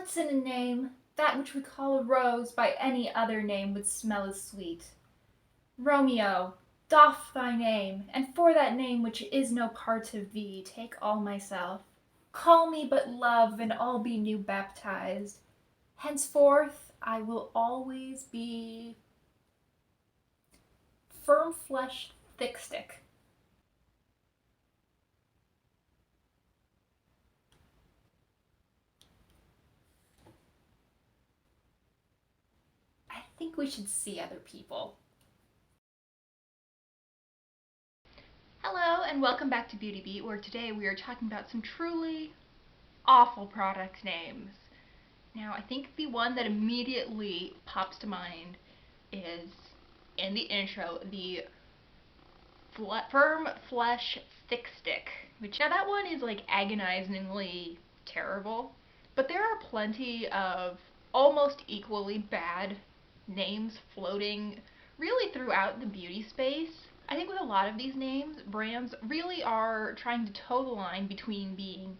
What's in a name? That which we call a rose by any other name would smell as sweet. Romeo, doff thy name, and for that name which is no part of thee, take all myself. Call me but love, and I'll be new baptized. Henceforth I will always be firm-fleshed thick-stick. I think we should see other people. Hello and welcome back to Beauty Beat, where today we are talking about some truly awful product names. Now, I think the one that immediately pops to mind is, in the intro, the Firm Flesh Thick Stick, which, now that one is like agonizingly terrible, but there are plenty of almost equally bad names floating really throughout the beauty space. I think with a lot of these names, brands really are trying to toe the line between being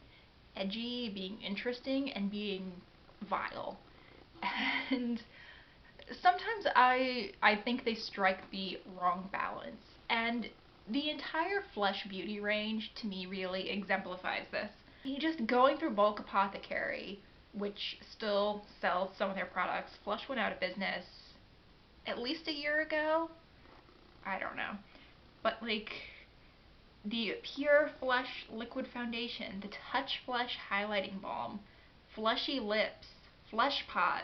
edgy, being interesting, and being vile. And sometimes I think they strike the wrong balance. And the entire Flesh Beauty range to me really exemplifies this. Just going through Bulk Apothecary, which still sells some of their products. Flush went out of business at least a year ago. I don't know. But like the Pure Flesh Liquid Foundation, the Touch Flesh Highlighting Balm, Fleshy Lips, Flesh Pot,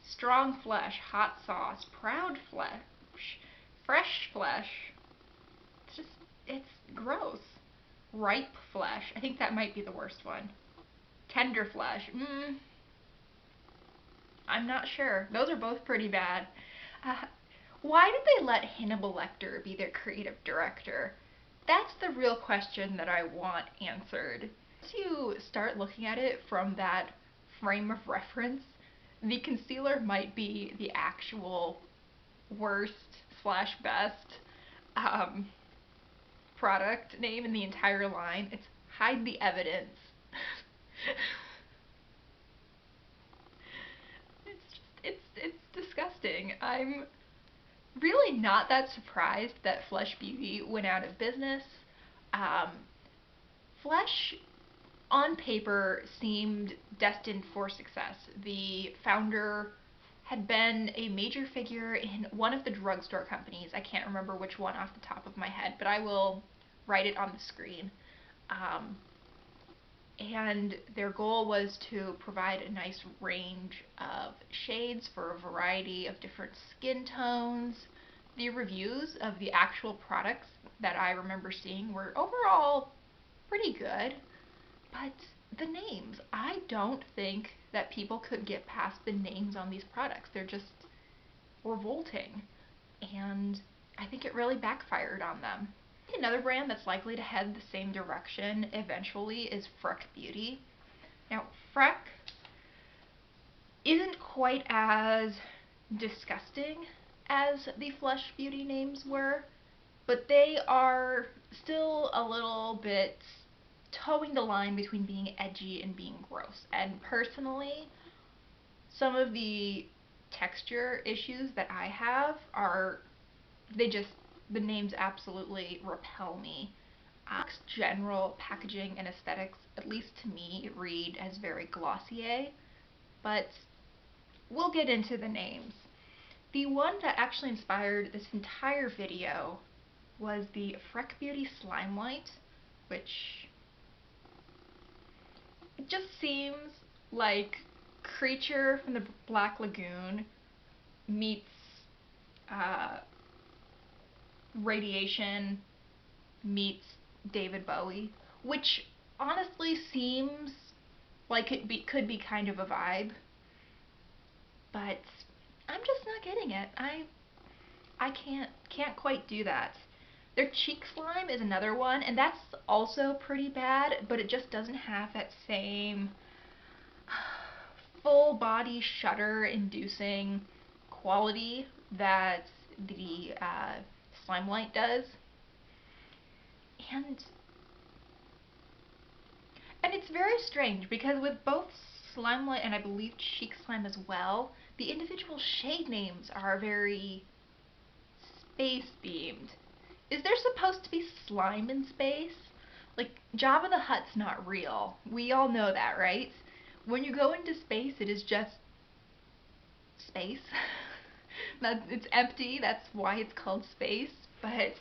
Strong Flesh, Hot Sauce, Proud Flesh, Fresh Flesh. It's gross. Ripe Flesh. I think that might be the worst one. Tender Flesh. I'm not sure. Those are both pretty bad. Why did they let Hannibal Lecter be their creative director? That's the real question that I want answered. Once you start looking at it from that frame of reference, the concealer might be the actual worst slash best product name in the entire line. It's Hide the Evidence. It's disgusting. I'm really not that surprised that Flesh Beauty went out of business. Um, Flesh, on paper, seemed destined for success. The founder had been a major figure in one of the drugstore companies. I can't remember which one off the top of my head, but I will write it on the screen. And their goal was to provide a nice range of shades for a variety of different skin tones. The reviews of the actual products that I remember seeing were overall pretty good, but the names, I don't think that people could get past the names on these products. They're just revolting, and I think it really backfired on them. Another brand that's likely to head the same direction eventually is Freck Beauty. Now, Freck isn't quite as disgusting as the Flesh Beauty names were, but they are still a little bit towing the line between being edgy and being gross. And personally, some of the texture issues that I have are, the names absolutely repel me. General packaging and aesthetics, at least to me, read as very Glossier, but we'll get into the names. The one that actually inspired this entire video was the Freck Beauty Slimelight, which it just seems like Creature from the Black Lagoon meets Radiation meets David Bowie, which honestly seems like could be kind of a vibe, but I'm just not getting it. I can't quite do that. Their cheek slime is another one, and that's also pretty bad, but it just doesn't have that same full body shudder inducing quality that the Slimelight does. And it's very strange because with both Slime Light and I believe Cheek Slime as well, the individual shade names are very space themed. Is there supposed to be slime in space? Like, Jabba the Hutt's not real. We all know that, right? When you go into space, it is just space. It's empty, that's why it's called space, but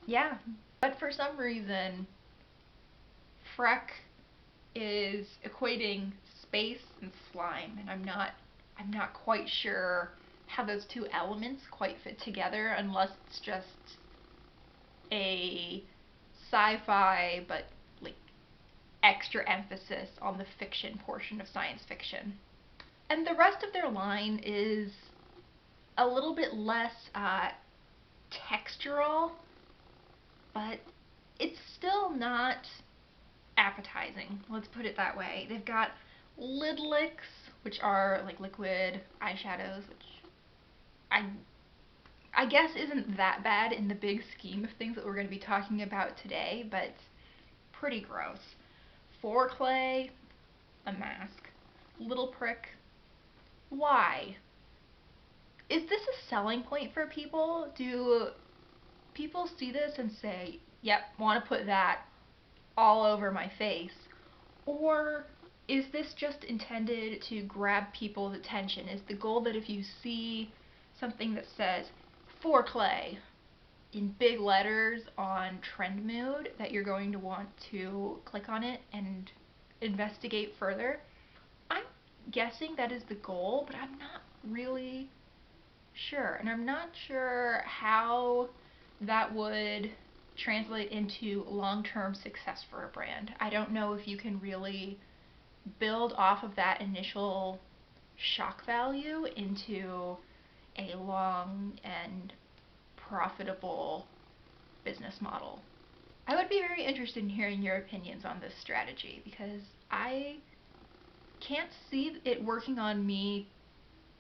yeah. But for some reason, Freck is equating space and slime, and I'm not quite sure how those two elements quite fit together unless it's just a sci-fi but like extra emphasis on the fiction portion of science fiction. And the rest of their line is a little bit less textural, but it's still not appetizing. Let's put it that way. They've got lid licks, which are like liquid eyeshadows, which I guess isn't that bad in the big scheme of things that we're going to be talking about today, but pretty gross. Foreclay, a mask. Little prick. Why? Is this a selling point for people? Do people see this and say, yep, want to put that all over my face? Or is this just intended to grab people's attention? Is the goal that if you see something that says Foreclay in big letters on Trendmood that you're going to want to click on it and investigate further? I'm guessing that is the goal, but I'm not really sure. And I'm not sure how that would translate into long-term success for a brand. I don't know if you can really build off of that initial shock value into a long and profitable business model. I would be very interested in hearing your opinions on this strategy because I can't see it working on me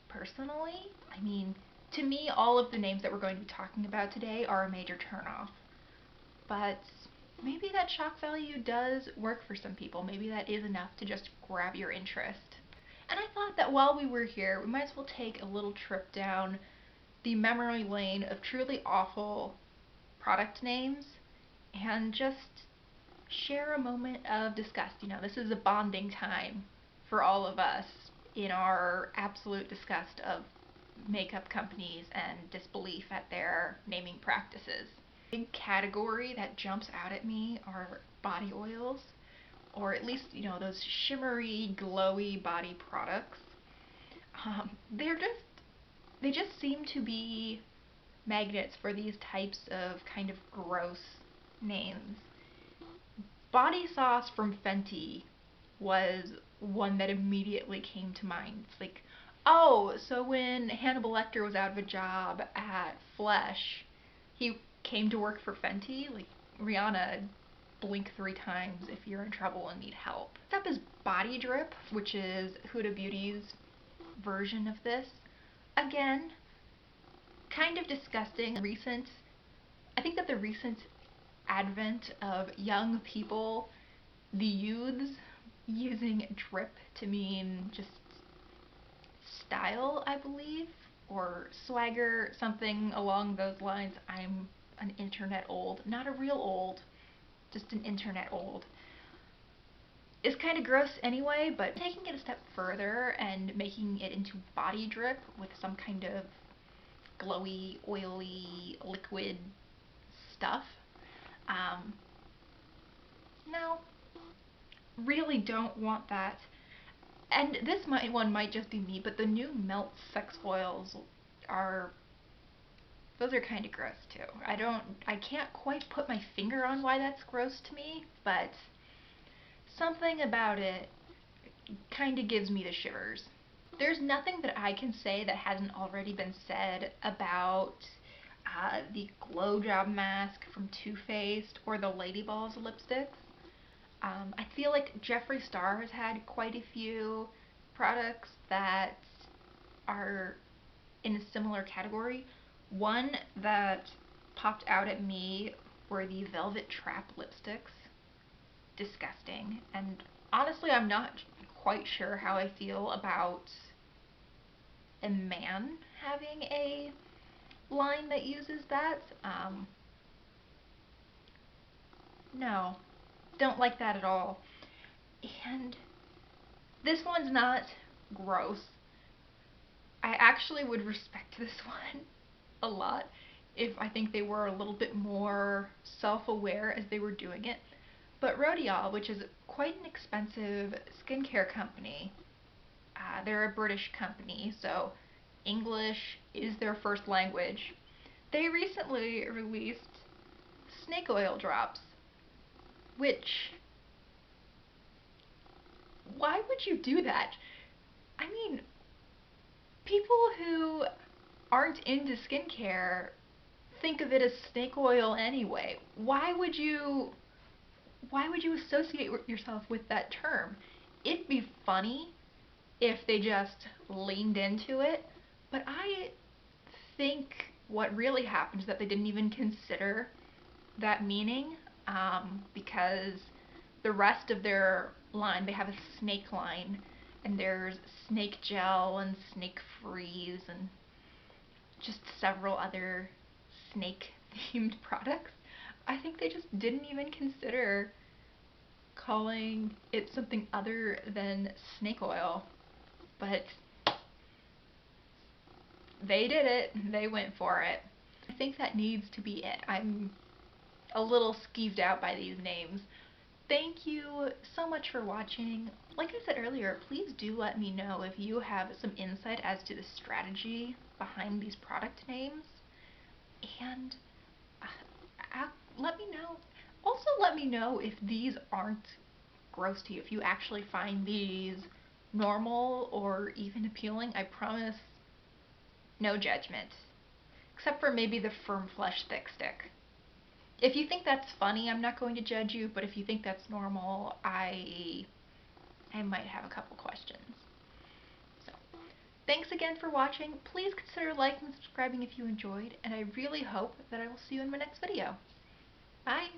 personally. I mean, to me, all of the names that we're going to be talking about today are a major turnoff. But maybe that shock value does work for some people. Maybe that is enough to just grab your interest. And I thought that while we were here, we might as well take a little trip down the memory lane of truly awful product names and just share a moment of disgust. You know, this is a bonding time for all of us in our absolute disgust of makeup companies and disbelief at their naming practices. A big category that jumps out at me are body oils, or at least, you know, those shimmery, glowy body products. They just seem to be magnets for these types of kind of gross names. Body sauce from Fenty was one that immediately came to mind. It's like, oh, so when Hannibal Lecter was out of a job at Flesh, he came to work for Fenty? Like, Rihanna, blink 3 times if you're in trouble and need help. Next up is Body Drip, which is Huda Beauty's version of this. Again, kind of disgusting. I think that the recent advent of young people, the youths, using drip to mean just style, I believe, or swagger, something along those lines. I'm an internet old, not a real old, just an internet old. It's kind of gross anyway, but taking it a step further and making it into body drip with some kind of glowy, oily, liquid stuff. No, really don't want that. And this one might just be me, but the new Melt sex oils those are kind of gross too. I can't quite put my finger on why that's gross to me, but something about it kind of gives me the shivers. There's nothing that I can say that hasn't already been said about the Glow Job mask from Too Faced or the Lady Balls lipsticks. I feel like Jeffree Star has had quite a few products that are in a similar category. One that popped out at me were the Velvet Trap lipsticks. Disgusting. And honestly, I'm not quite sure how I feel about a man having a line that uses that. No, don't like that at all. And this one's not gross. I actually would respect this one a lot if I think they were a little bit more self-aware as they were doing it. But Rodial, which is quite an expensive skincare company, they're a British company, so English is their first language. They recently released snake oil drops, which, why would you do that? I mean, people who aren't into skincare think of it as snake oil anyway. Why would you associate yourself with that term? It'd be funny if they just leaned into it, but I think what really happened is that they didn't even consider that meaning, because the rest of their line, they have a snake line, and there's snake gel and snake freeze and just several other snake themed products. I think they just didn't even consider calling it something other than snake oil. But they did it. They went for it. I think that needs to be it. I'm a little skeeved out by these names. Thank you so much for watching. Like I said earlier, please do let me know if you have some insight as to the strategy behind these product names. And let me know. Also, let me know if these aren't gross to you, if you actually find these normal or even appealing. I promise, no judgment. Except for maybe the Firm Flesh Thick Stick. If you think that's funny, I'm not going to judge you, but if you think that's normal, I might have a couple questions. So, thanks again for watching. Please consider liking and subscribing if you enjoyed, and I really hope that I will see you in my next video. Bye!